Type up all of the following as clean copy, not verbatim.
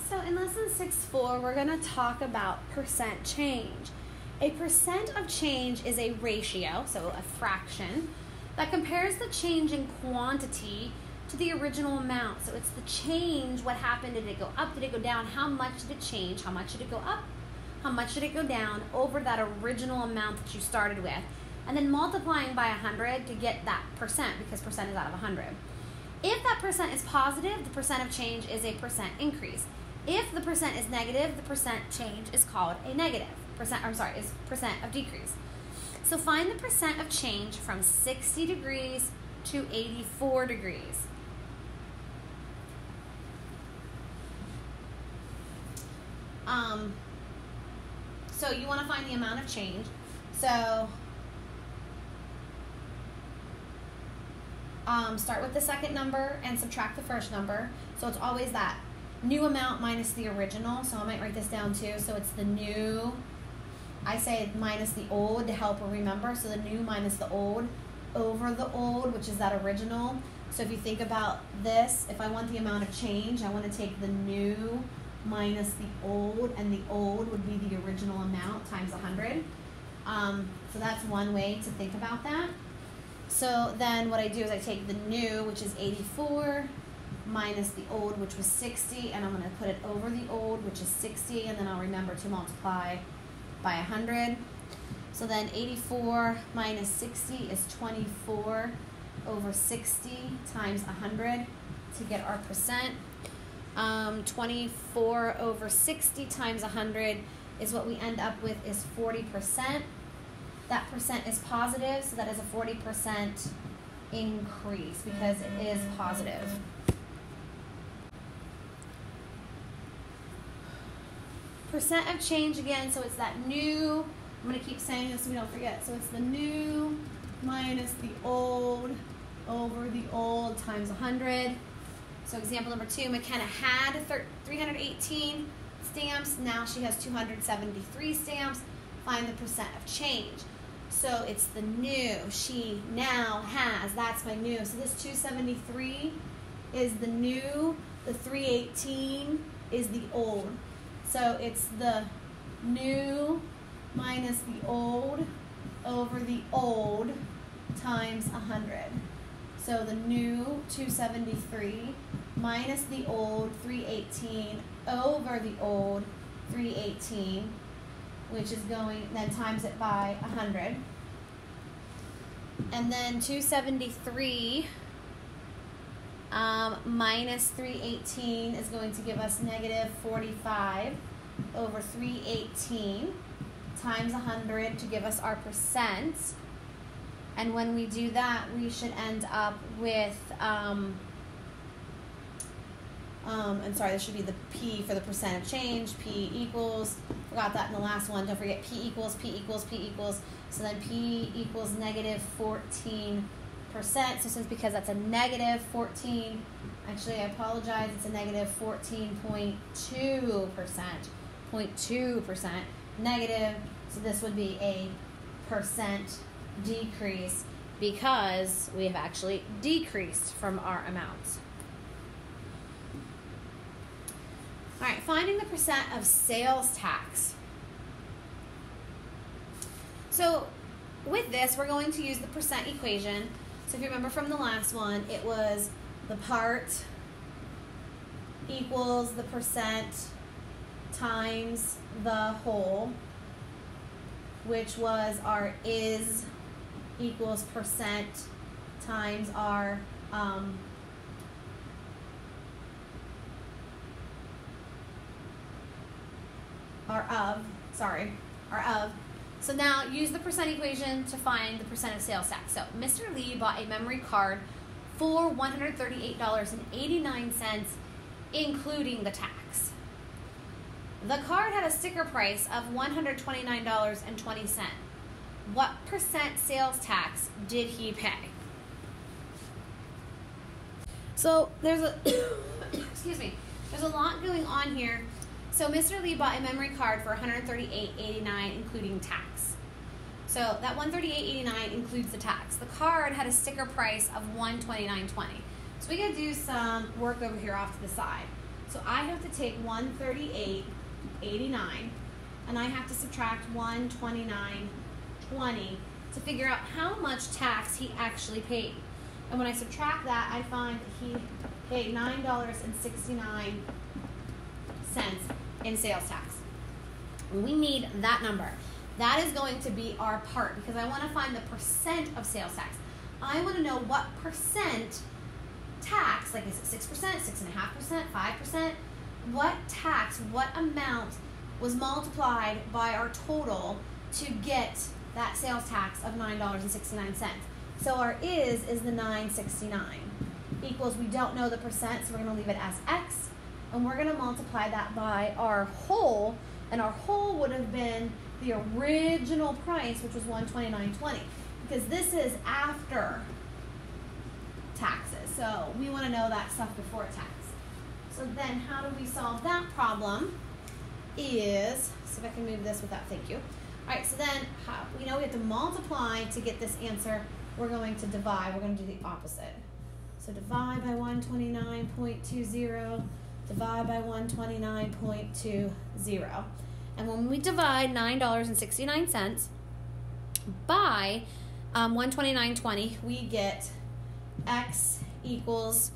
So in lesson 6.4, we're going to talk about percent change. A percent of change is a ratio, so a fraction, that compares the change in quantity to the original amount. So it's the change, what happened, did it go up, did it go down, how much did it change, how much did it go up, how much did it go down over that original amount that you started with, and then multiplying by 100 to get that percent, because percent is out of 100. If that percent is positive, the percent of change is a percent increase. If the percent is negative, the percent change is called a negative. Is percent of decrease. So find the percent of change from 60 degrees to 84 degrees. So you want to find the amount of change. So start with the second number and subtract the first number. So it's always that new amount minus the original. So I might write this down too. So it's the new, I say minus the old to help her remember. So the new minus the old over the old, which is that original. So if you think about this, if I want the amount of change, I want to take the new minus the old, and the old would be the original amount times 100. So that's one way to think about that. So then what I do is I take the new, which is 84, minus the old, which was 60, and I'm going to put it over the old, which is 60, and then I'll remember to multiply by 100. So then 84 minus 60 is 24 over 60 times 100 to get our percent. 24 over 60 times 100 is what we end up with is 40%. That percent is positive, so that is a 40% increase because it is positive. Percent of change again, so it's that new, I'm going to keep saying this so we don't forget. So it's the new minus the old over the old times 100. So example number 2, McKenna had 318 stamps. Now she has 273 stamps. Find the percent of change. So it's the new. She now has. That's my new. So this 273 is the new. The 318 is the old. So it's the new minus the old over the old times 100. So the new 273 minus the old 318 over the old 318, which is going, then times it by 100. And then 273 minus 318 is going to give us negative 45 over 318 times 100 to give us our percent. And when we do that, we should end up with, this should be the P for the percent of change. P equals, forgot that in the last one. Don't forget P equals, P equals, P equals. So then P equals negative 14%. So since because that's a negative 14, actually I apologize, it's a negative 14.2%. 0.2% negative. So this would be a percent decrease because we have actually decreased from our amounts. All right, finding the percent of sales tax. So with this, we're going to use the percent equation. So if you remember from the last one, it was the part equals the percent times the whole, which was our is equals percent times our of. So now use the percent equation to find the percent of sales tax. So Mr. Lee bought a memory card for $138.89, including the tax. The card had a sticker price of $129.20. What percent sales tax did he pay? So there's a excuse me. There's a lot going on here. So Mr. Lee bought a memory card for $138.89, including tax. So that $138.89 includes the tax. The card had a sticker price of $129.20. So we gotta do some work over here off to the side. So I have to take 138.89 and I have to subtract 129.20 to figure out how much tax he actually paid. And when I subtract that, I find that he paid $9.69 in sales tax. We need that number. That is going to be our part because I want to find the percent of sales tax. I want to know what percent tax, like is it 6%, 6.5%, 5%? What tax, what amount was multiplied by our total to get that sales tax of $9.69. So our is the 969 equals, we don't know the percent, so we're going to leave it as X, and we're going to multiply that by our whole, and our whole would have been the original price, which was $129.20, because this is after taxes. So we want to know that stuff before tax. So then how do we solve that problem is, so if I can move this without, thank you. All right, so then we know we have to multiply to get this answer. We're going to divide. We're going to do the opposite. So divide by 129.20, divide by 129.20. And when we divide $9.69 by 129.20, we get X equals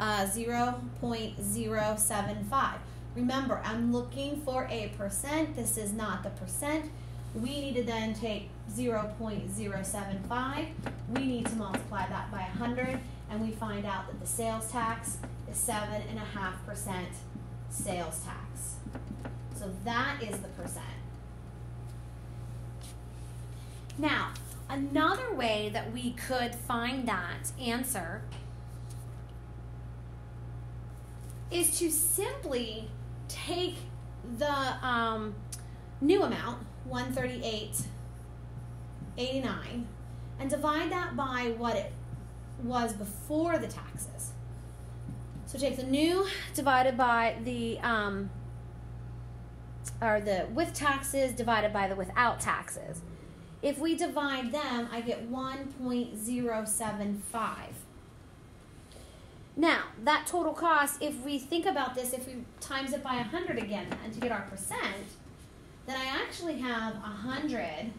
0.075. Remember, I'm looking for a percent. This is not the percent. We need to then take 0.075. We need to multiply that by 100, and we find out that the sales tax is 7.5% sales tax. So that is the percent. Now, another way that we could find that answer is to simply take the new amount, 138.89, and divide that by what it was before the taxes. So take the new divided by the with taxes divided by the without taxes. If we divide them, I get 1.075. Now, that total cost, if we think about this, if we times it by 100 again and to get our percent, then I actually have 107.5%.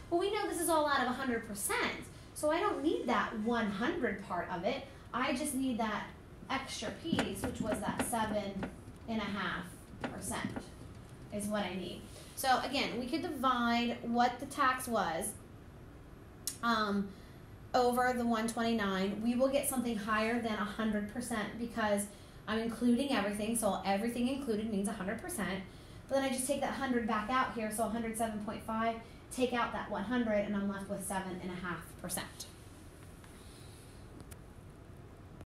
Well, we know this is all out of 100%, so I don't need that 100 part of it. I just need that extra piece, which was that 7.5% is what I need. So again, we could divide what the tax was over the 129. We will get something higher than 100% because I'm including everything. So everything included means 100%. But then I just take that 100 back out here. So 107.5, take out that 100, and I'm left with 7.5%.